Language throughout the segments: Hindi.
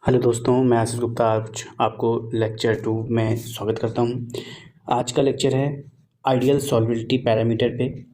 हेलो दोस्तों, मैं आशीष गुप्ता आज आपको लेक्चर 2 में स्वागत करता हूं। आज का लेक्चर है आइडियल सॉल्वेबिलिटी पैरामीटर पे।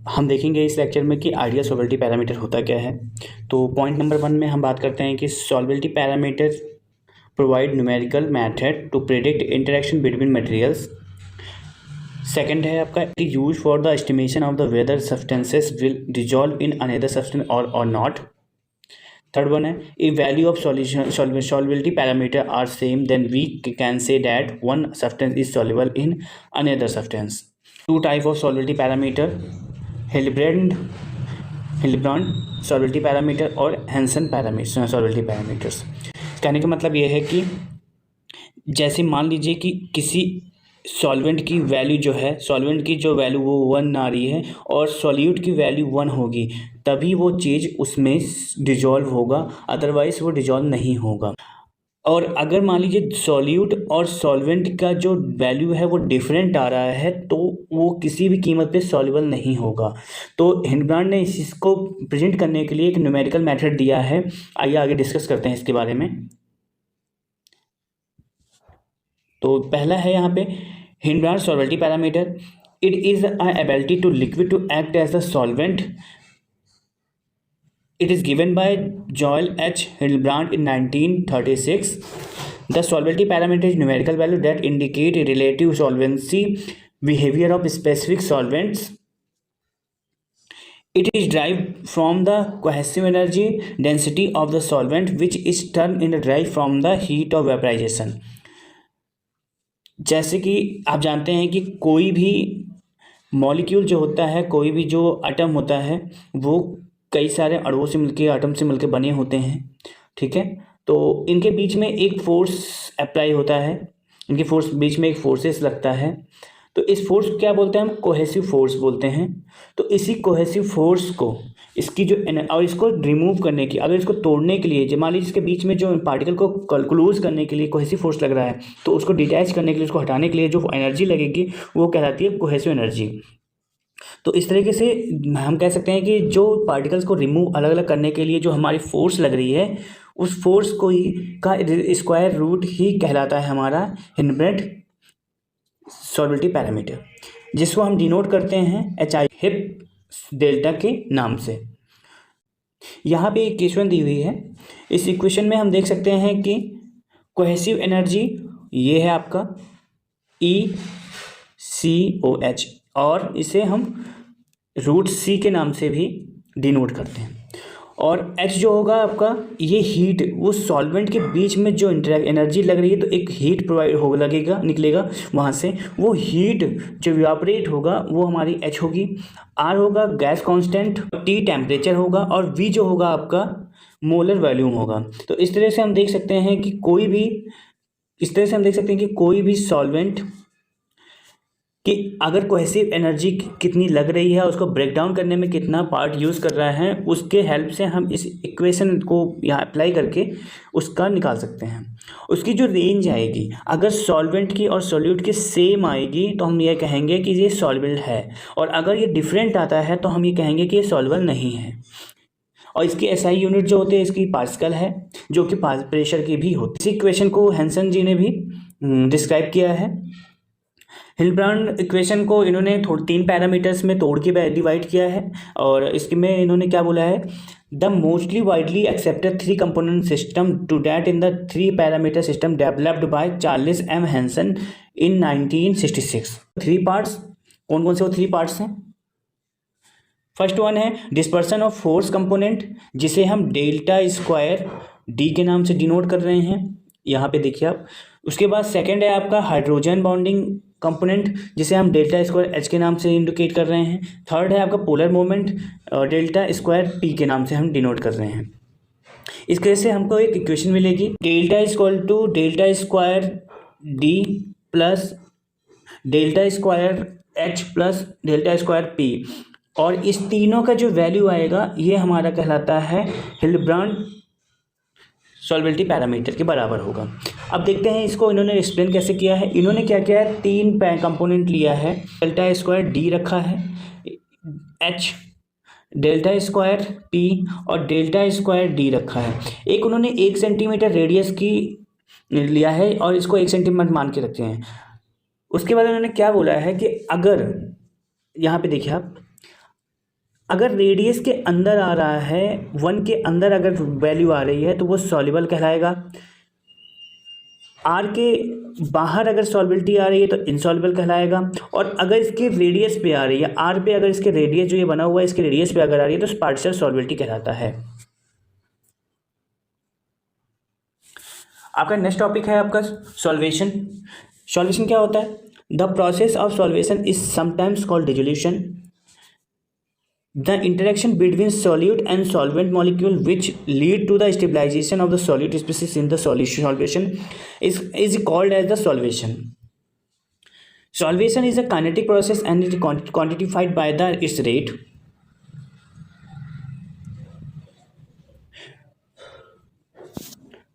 हम देखेंगे इस लेक्चर में कि आइडियल सॉल्वेबिलिटी पैरामीटर होता क्या है। तो पॉइंट नंबर 1 में हम बात करते हैं कि solubility parameter provide numerical method to predict interaction between materials. Second है आपका use for the estimation of the whether substances will dissolve in another substance और नॉट। थर्ड वन है if value of solubility parameter are same then we can say that one substance is soluble in another substance. Two type of solubility parameter, Hildebrand solubility parameter और Hansen parameter solubility parameters। कहने का मतलब ये है कि जैसे मान लीजिए कि किसी सॉल्वेंट की वैल्यू जो है, सॉल्वेंट की जो वैल्यू वो 1 आ रही है और सॉल्यूट की वैल्यू 1 होगी, तभी वो चीज़ उसमें डिजॉल्व होगा, अदरवाइज वो डिजॉल्व नहीं होगा। और अगर मान लीजिए सॉल्यूट और सॉल्वेंट का जो वैल्यू है वो डिफरेंट आ रहा है तो वो किसी भी कीमत पे सॉल्युबल नहीं होगा। तो हिल्डेब्रांड ने इसको प्रेजेंट करने के लिए एक न्यूमेरिकल मेथड दिया है। आइए आगे डिस्कस करते हैं इसके बारे में। तो पहला है यहाँ पे Hildebrand solubility parameter. It is a ability to liquid to act as a solvent. It is given by Joel H. Hildebrand in 1936. The solubility parameter is numerical value that indicate a relative solvency behavior of specific solvents. It is derived from the cohesive energy density of the solvent, which is termed in derived from the heat of vaporization. जैसे कि आप जानते हैं कि कोई भी मॉलिक्यूल जो होता है, कोई भी जो एटम होता है, वो कई सारे अणुओं से मिलके, एटम से मिलके बने होते हैं। ठीक है, तो इनके बीच में एक फोर्स अप्लाई होता है, इनके फोर्स बीच में एक फोर्सेस लगता है। तो इस फोर्स को क्या बोलते हैं हम? कोहेसिव फोर्स बोलते हैं। तो इसी कोहेसिव फोर्स को, इसकी जो और इसको रिमूव करने की, अगर इसको तोड़ने के लिए, मान लीजिए इसके बीच में जो पार्टिकल को क्लोज करने के लिए कोहेसिव फोर्स लग रहा है, तो उसको डिटैच करने के लिए, उसको हटाने के लिए जो एनर्जी लगेगी वो कहलाती है कोहेसिव एनर्जी। तो इस तरीके से हम कह सकते हैं कि जो पार्टिकल्स को रिमूव अलग अलग करने के लिए जो हमारी फोर्स लग रही है, उस फोर्स को ही का स्क्वायर रूट ही कहलाता है हमारा हिल्डेब्रांड सॉल्वेबिलिटी पैरामीटर, जिसको हम डिनोट करते हैं HI हिप डेल्टा के नाम से। यहाँ पे एक इक्वेशन दी हुई है। इस इक्वेशन में हम देख सकते हैं कि कोहेसिव एनर्जी ये है आपका ECOH, और इसे हम रूट C के नाम से भी डिनोट करते हैं। और H जो होगा आपका, ये हीट, उस सॉल्वेंट के बीच में जो एनर्जी लग रही है, तो एक हीट प्रोवाइड हो लगेगा, निकलेगा वहाँ से। वो हीट जो इवापोरेट होगा वो हमारी H होगी। R होगा गैस कांस्टेंट, T टेम्परेचर होगा, और V जो होगा आपका मोलर वॉल्यूम होगा। तो इस तरह से हम देख सकते हैं कि कोई भी सॉल्वेंट कि अगर कोहेसिव एनर्जी कितनी लग रही है, उसको ब्रेक डाउन करने में कितना पार्ट यूज़ कर रहा है, उसके हेल्प से हम इस इक्वेशन को यहाँ अप्लाई करके उसका निकाल सकते हैं। उसकी जो रेंज आएगी, अगर सॉल्वेंट की और सॉल्यूट की सेम आएगी तो हम ये कहेंगे कि ये सॉल्युबल है, और अगर ये डिफरेंट आता है तो हम ये कहेंगे कि ये सॉल्युबल नहीं है। और इसकी SI यूनिट जो होती है, इसकी पास्कल है, जो कि प्रेशर की भी होती है। इस इक्वेशन को हैंसन जी ने भी डिस्क्राइब किया है। हिल्डेब्रांड इक्वेशन को इन्होंने 3 पैरामीटर्स में तोड़ के डिवाइड किया है, और इसमें इन्होंने क्या बोला है? The mostly widely accepted 3 component system to that in the 3 parameter system developed by Charles M. Hansen in 1966। 3 parts, कौन कौन से वो 3 पार्ट्स हैं? फर्स्ट वन है डिस्पर्सन ऑफ फोर्स कंपोनेंट, जिसे हम डेल्टा स्क्वायर D के नाम से डिनोट कर रहे हैं, यहाँ पे देखिए आप। उसके बाद सेकंड है आपका हाइड्रोजन बॉन्डिंग कंपोनेंट, जिसे हम डेल्टा स्क्वायर H के नाम से इंडिकेट कर रहे हैं। थर्ड है आपका polar moment, delta square P के नाम से हम डिनोट कर रहे हैं। इस केस से हमको एक इक्वेशन मिलेगी, delta equal to delta square D plus delta square H plus delta square P, और इस तीनों का जो वैल्यू आएगा ये हमारा कहलाता है हिल्डेब्रांड सॉल्वेबिलिटी पैरामीटर के बराबर होगा। अब देखते हैं इसको इन्होंने एक्सप्लेन कैसे किया है। इन्होंने क्या किया है? 3 कंपोनेंट लिया है, डेल्टा स्क्वायर D रखा है, H डेल्टा स्क्वायर पी और डेल्टा स्क्वायर डी रखा है। एक उन्होंने 1 सेंटीमीटर रेडियस की लिया है और इसको 1 सेंटीमीटर मान के रखते हैं। उसके बाद उन्होंने क्या बोला है कि अगर यहाँ पे देखिए आप, अगर रेडियस के अंदर आ रहा है, 1 के अंदर अगर वैल्यू आ रही है तो वो सॉल्युबल कहलाएगा। आर के बाहर अगर सॉल्बिलिटी आ रही है तो इनसॉल्युबल कहलाएगा। और अगर इसके रेडियस पे आ रही है, आर पे अगर इसके रेडियस जो ये बना हुआ है इसके रेडियस पे अगर आ रही है तो पार्शियल सॉल्बिलिटी कहलाता है। आपका नेक्स्ट टॉपिक है आपका सॉल्वेशन। सॉल्वेशन क्या होता है? The process of solvation is sometimes called dissolution. The interaction between solute and solvent molecule which lead to the stabilization of the solute species in the solution is called as the solvation. Solvation is a kinetic process and is quantified by its rate.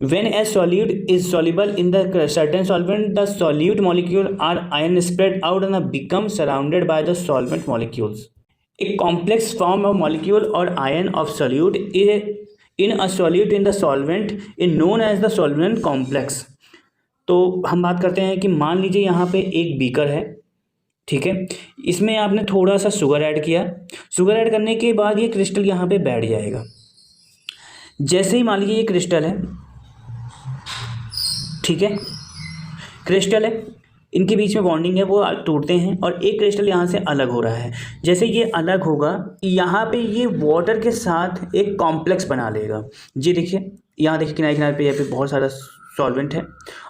When a solute is soluble in the certain solvent, the solute molecule or ion spread out and become surrounded by the solvent molecules. A complex form of molecule or ion of solute in a solute in the solvent is known as the solvent complex. तो हम बात करते हैं कि मान लीजिए यहाँ पे एक बीकर है, ठीक है, इसमें आपने थोड़ा सा शुगर ऐड किया। शुगर ऐड करने के बाद ये क्रिस्टल यहाँ पे बैठ जाएगा। जैसे ही मान लीजिए ये क्रिस्टल है, ठीक है, क्रिस्टल है, इनके बीच में बॉन्डिंग है, वो टूटते हैं और एक क्रिस्टल यहाँ से अलग हो रहा है। जैसे ये अलग होगा, यहाँ पे ये वाटर के साथ एक कॉम्प्लेक्स बना लेगा। ये देखिए, यहाँ देखिए किनारे किनारे पे यहाँ पे बहुत सारा सॉल्वेंट है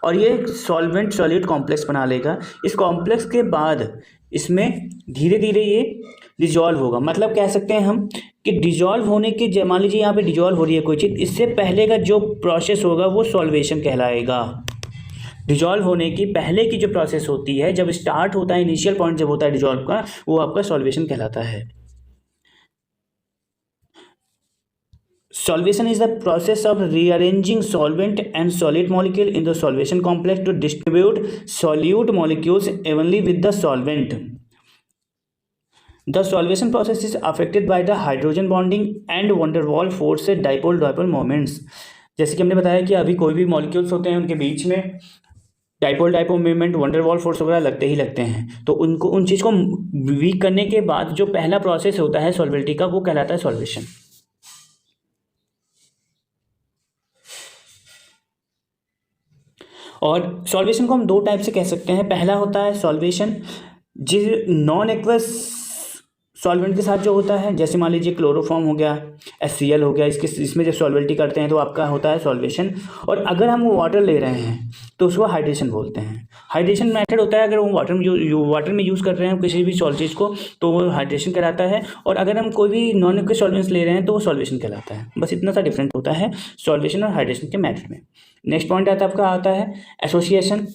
और ये सॉल्वेंट सॉलिड कॉम्प्लेक्स बना लेगा। इस कॉम्प्लेक्स के बाद इसमें धीरे धीरे ये डिजॉल्व होगा। मतलब कह सकते हैं हम कि डिजॉल्व होने के, मान लीजिए यहाँ पे डिजॉल्व हो रही है कोई चीज़, इससे पहले का जो प्रोसेस होगा वो सॉल्वेशन कहलाएगा। डिजॉल्व होने की पहले की जो प्रोसेस होती है, जब स्टार्ट होता है, इनिशियल पॉइंट जब होता है डिजॉल्व का, वो आपका सॉल्वेशन कहलाता है। Solvation is the process of rearranging solvent and solid molecule in the solvation complex to distribute solute molecules evenly with the solvent. The solvation process is affected by the hydrogen bonding and van der Waals force से डाइपोल डाइपोल मोमेंट्स। जैसे कि हमने बताया कि अभी कोई भी मॉलिक्यूल्स होते हैं उनके बीच में dipole dipole movement, wonder Waals force वगैरह लगते ही लगते हैं। तो उनको, उन चीज़ को वीक करने के बाद जो पहला प्रोसेस होता है सॉल्बिलिटी का, वो कहलाता है सॉल्वेशन। और सॉल्वेशन को हम दो टाइप से कह सकते हैं। पहला होता है सॉल्वेशन जिस नॉन एक्वस सॉल्वेंट के साथ जो होता है, जैसे मान लीजिए क्लोरोफॉर्म हो गया, HCl हो गया, इसमें जब सॉल्बिलिटी करते हैं तो आपका होता है सॉल्वेशन। और अगर हम वाटर ले रहे हैं तो उसको हाइड्रेशन बोलते हैं। हाइड्रेशन मेथड होता है, अगर वो वाटर में यूज़ कर रहे हैं किसी भी चीज़ को तो वो हाइड्रेशन कहलाता है। और अगर हम कोई भी नॉन एक्वस सॉल्वेंट्स ले रहे हैं तो वो सॉल्वेशन कहलाता है। बस इतना सा डिफरेंस होता है सॉल्वेशन और हाइड्रेशन के मेथड में। नेक्स्ट पॉइंट आता है एसोसिएशन।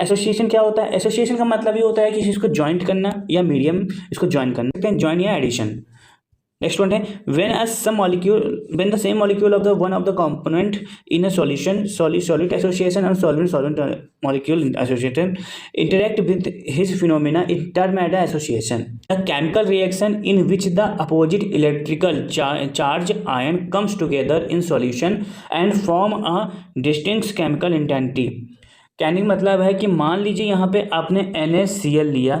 एसोसिएशन क्या होता है? एसोसिएशन का मतलब ये होता है कि इसको ज्वाइंट करना या मीडियम इसको ज्वाइन करना, ज्वाइन या एडिशन। नेक्स्ट पॉइंट है when the same molecule of the one of the component in a solution, solid association और solvent molecule associated interact with his phenomena in term at association, a chemical reaction in which the opposite electrical charge ion comes together in solution and form a distinct chemical intensity. कहने का मतलब है कि मान लीजिए यहाँ पे आपने NaCl लिया,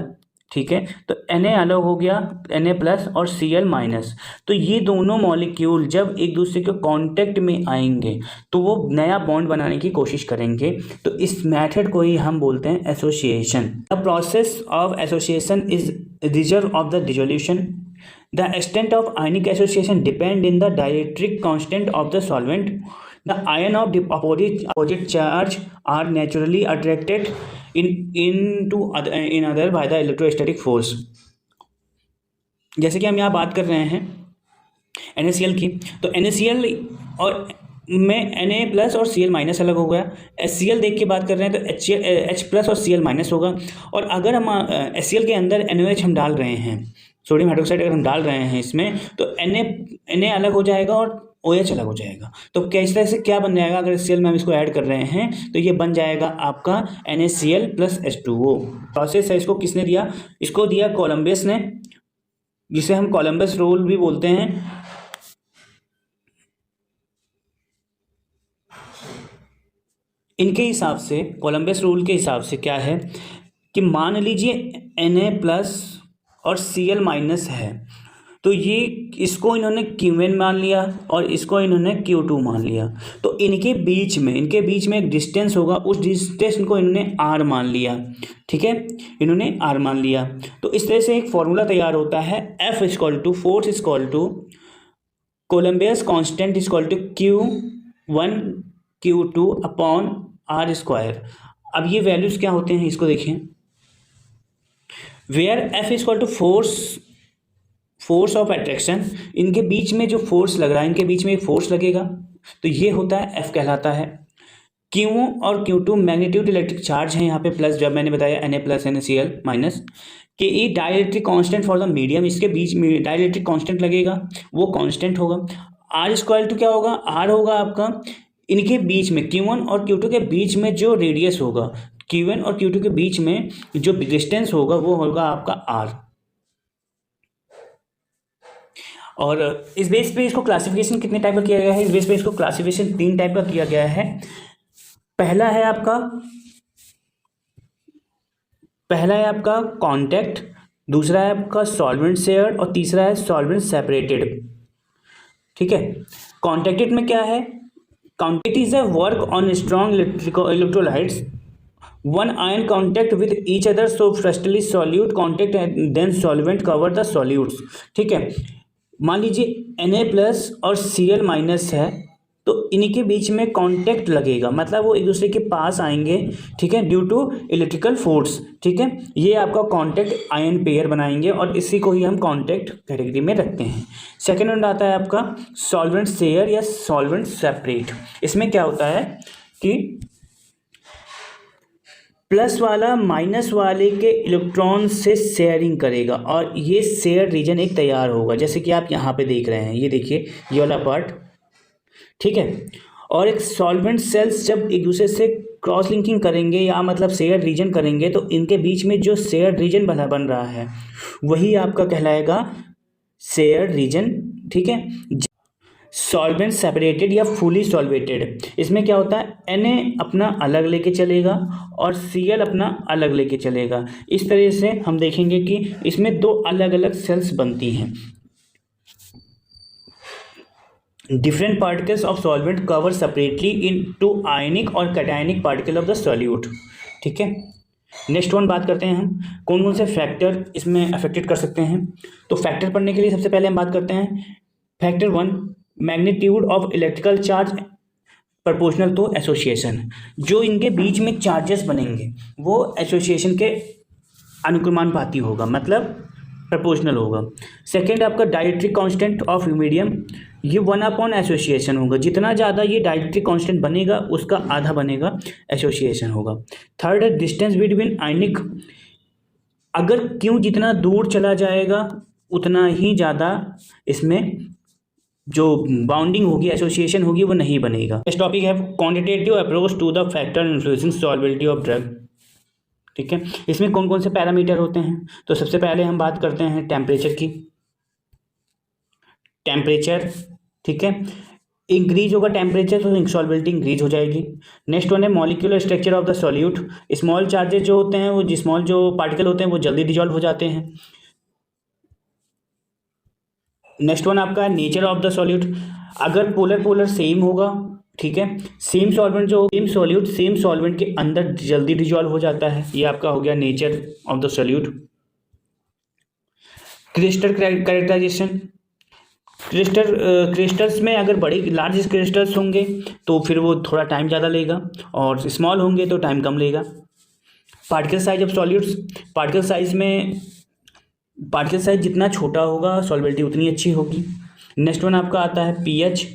ठीक है, तो Na अलग हो गया, Na प्लस और Cl माइनस। तो ये दोनों मॉलिक्यूल जब एक दूसरे के कांटेक्ट में आएंगे तो वो नया बॉन्ड बनाने की कोशिश करेंगे। तो इस मेथड को ही हम बोलते हैं association. The process of association is result of the dissolution. The extent of ionic association depend in the dielectric constant of the solvent. The ion of opposite charge are naturally attracted in other by the electrostatic force। जैसे कि हम यहाँ बात कर रहे हैं NaCl की, तो NaCl और में Na प्लस और Cl माइनस अलग हो गया। HCl देख के बात कर रहे हैं तो H प्लस और Cl माइनस होगा। और अगर हम HCl के अंदर NaOH हम डाल रहे हैं, सोडियम हाइड्रोक्साइड अगर हम डाल रहे हैं इसमें, तो Na अलग हो जाएगा और OH अलग हो जाएगा। तो इस तरह से क्या बन जाएगा, अगर Cl में हम इसको ऐड कर रहे हैं तो ये बन जाएगा आपका NaCl प्लस H2O। प्रोसेस है, इसको किसने दिया? इसको दिया कोलंबस ने जिसे हम कोलंबस रूल भी बोलते हैं। इनके हिसाब से, कोलंबस रूल के हिसाब से क्या है कि मान लीजिए Na+ और Cl- है, तो ये इसको इन्होंने Qn मान लिया और इसको इन्होंने Q2 मान लिया। तो इनके बीच में एक डिस्टेंस होगा, उस डिस्टेंस को इन्होंने R मान लिया। ठीक है, इन्होंने R मान लिया। तो इस तरह से एक फॉर्मूला तैयार होता है, F = force = Coulomb's constant = Q1 Q2 upon R²। अब ये वैल्यूज क्या होते हैं इसको देखें। Where F = force of attraction, इनके बीच में जो फोर्स लग रहा है, इनके बीच में एक फोर्स लगेगा, तो ये होता है F कहलाता है। Q और Q2 मैग्नीट्यूड इलेक्ट्रिक चार्ज है यहाँ पे, प्लस जब मैंने बताया Na+ NaCl- के dielectric constant for the medium, इसके बीच में डाइलेक्ट्रिक कांस्टेंट लगेगा, वो कांस्टेंट होगा। R² क्या होगा, R होगा आपका इनके बीच में Q1 और Q2 के बीच में जो रेडियस होगा, Q1 और Q2 के बीच में जो डिस्टेंस होगा वो होगा आपका R। और इस बेस पे इसको क्लासिफिकेशन कितने टाइप का किया गया है, इस बेस पे इसको क्लासिफिकेशन 3 टाइप का किया गया है। पहला है आपका कॉन्टैक्ट, दूसरा है आपका सॉल्वेंट शेयर्ड और तीसरा है सॉल्वेंट सेपरेटेड। ठीक है, कॉन्टैक्टेड में क्या है, contact is a work on strong electrolytes, one ion contact with each other, so firstly solute contact and then solvent cover the solutes. ठीक है, मान लीजिए Na+ और Cl- है, तो इनके बीच में कांटेक्ट लगेगा, मतलब वो एक दूसरे के पास आएंगे। ठीक है, ड्यू टू इलेक्ट्रिकल फोर्स। ठीक है, ये आपका कांटेक्ट आयन पेयर बनाएंगे और इसी को ही हम कांटेक्ट कैटेगरी में रखते हैं। सेकेंड वन आता है आपका सॉल्वेंट शेयर या सॉल्वेंट सेपरेट। इसमें क्या होता है कि प्लस वाला माइनस वाले के इलेक्ट्रॉन से शेयरिंग करेगा और ये शेयर रीजन एक तैयार होगा, जैसे कि आप यहाँ पे देख रहे हैं, ये देखिए ये वाला पार्ट। ठीक है, और एक सॉल्वेंट सेल्स जब एक दूसरे से क्रॉस लिंकिंग करेंगे या मतलब शेयर रीजन करेंगे, तो इनके बीच में जो शेयर रीजन बन रहा है वही आपका कहलाएगा शेयर रीजन। ठीक है, सॉल्वेंट सेपरेटेड या फुली सॉल्वेटेड, इसमें क्या होता है Na अपना अलग लेके चलेगा और Cl अपना अलग लेके चलेगा। इस तरह से हम देखेंगे कि इसमें दो अलग अलग सेल्स बनती हैं। Different particles of solvent cover separately in two ionic और cationic particle of the solute. ठीक है, नेक्स्ट वन बात करते हैं हम कौन कौन से फैक्टर इसमें अफेक्टेड कर सकते हैं। तो फैक्टर पढ़ने के लिए सबसे पहले हम बात करते हैं factor 1, magnitude of electrical charge proportional to association. जो इनके बीच में चार्जेस बनेंगे वो एसोसिएशन के अनुक्रमानुपाती होगा, मतलब प्रोपोर्शनल होगा। सेकेंड आपका डाइलेक्ट्रिक कांस्टेंट ऑफ मीडियम, ये 1 एसोसिएशन होगा, जितना ज़्यादा ये डाइलेक्ट्रिक कांस्टेंट बनेगा उसका आधा बनेगा एसोसिएशन होगा। थर्ड है डिस्टेंस बिटवीन आयनिक, अगर क्यों जितना दूर चला जाएगा उतना ही ज़्यादा इसमें जो बाउंडिंग होगी, एसोसिएशन होगी, वो नहीं बनेगा। नेक्स्ट टॉपिक है quantitative approach to the factor influencing solubility of drug. ठीक है, इसमें कौन कौन से पैरामीटर होते हैं, तो सबसे पहले हम बात करते हैं टेम्परेचर की। टेम्परेचर, ठीक है, इंक्रीज होगा टेम्परेचर तो सॉल्वेबिलिटी इंक्रीज हो जाएगी। नेक्स्ट वन है molecular structure of the solute, small charges जो होते हैं वो स्मॉल जो पार्टिकल होते हैं वो जल्दी डिजॉल्व हो जाते हैं। नेक्स्ट वन आपका नेचर ऑफ द सॉल्यूट, अगर पोलर सेम होगा, ठीक है, सेम सॉल्वेंट के अंदर जल्दी डिजॉल्व हो जाता है, ये आपका हो गया nature of the solute. Crystal characterization, crystals में अगर बड़े लार्ज क्रिस्टल्स होंगे तो फिर वो थोड़ा टाइम ज़्यादा लेगा और स्मॉल होंगे तो टाइम कम लेगा। Particle size of solutes, particle size जितना छोटा होगा सॉल्वेबिलिटी उतनी अच्छी होगी। नेक्स्ट वन आपका आता है पीएच,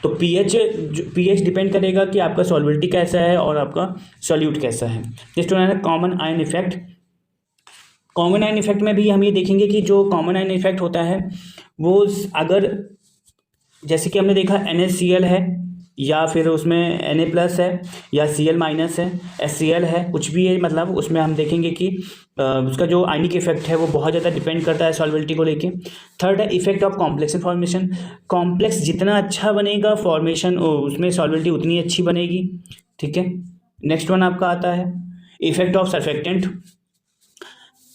तो पीएच डिपेंड करेगा कि आपका सॉल्वेबिलिटी कैसा है और आपका सॉल्यूट कैसा है। नेक्स्ट वन है common ion effect. Common ion effect में भी हम ये देखेंगे कि जो कॉमन आयन इफेक्ट होता है वो अगर जैसे कि हमने देखा NaCl है, या फिर उसमें Na+ है या Cl- है, HCl है, कुछ भी है, मतलब उसमें हम देखेंगे कि उसका जो आयनिक इफेक्ट है वो बहुत ज़्यादा डिपेंड करता है सॉल्युबिलिटी को लेके। थर्ड है effect of complex formation. Complex जितना अच्छा बनेगा फॉर्मेशन उसमें सॉल्युबिलिटी उतनी अच्छी बनेगी, ठीक है। नेक्स्ट वन आपका आता है effect of surfactant.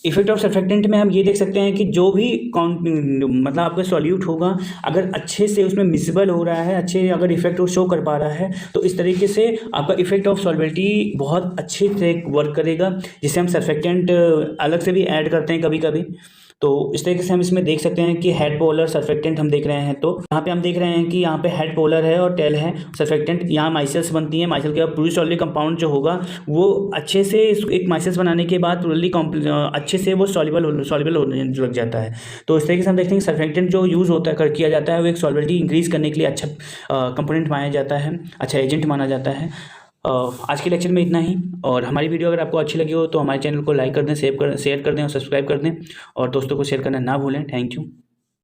Effect of surfactant में हम ये देख सकते हैं कि जो भी मतलब आपका सॉल्यूट होगा, अगर अच्छे से उसमें मिसिबल हो रहा है, अच्छे अगर इफेक्ट वो शो कर पा रहा है, तो इस तरीके से आपका इफेक्ट ऑफ सॉल्युबिलिटी बहुत अच्छे से वर्क करेगा, जिसे हम सर्फेक्टेंट अलग से भी ऐड करते हैं कभी कभी। तो इस तरीके से हम इसमें देख सकते हैं कि हेड पोलर सर्फेक्टेंट हम देख रहे हैं, तो यहाँ पे हम देख रहे हैं कि यहाँ पे हेड पोलर है और टेल है सर्फेक्टेंट। यहाँ माइसेल्स बनती हैं, माइसेल के बाद प्यूरी सॉलिड कंपाउंड जो होगा वो अच्छे से एक माइसेल्स बनाने के बाद प्यूरली अच्छे से वो सॉल्युबल होने लग जाता है। तो इस तरीके से हम देखते हैं कि सर्फेक्टेंट जो यूज़ होता है किया जाता है वो एक सॉल्युबिलिटी इंक्रीज करने के लिए अच्छा कंपोनेंट माना जाता है, अच्छा एजेंट माना जाता है। आज के लेक्चर में इतना ही, और हमारी वीडियो अगर आपको अच्छी लगी हो तो हमारे चैनल को लाइक कर दें, शेयर कर दें और सब्सक्राइब कर दें, और दोस्तों को शेयर करना ना भूलें। Thank you.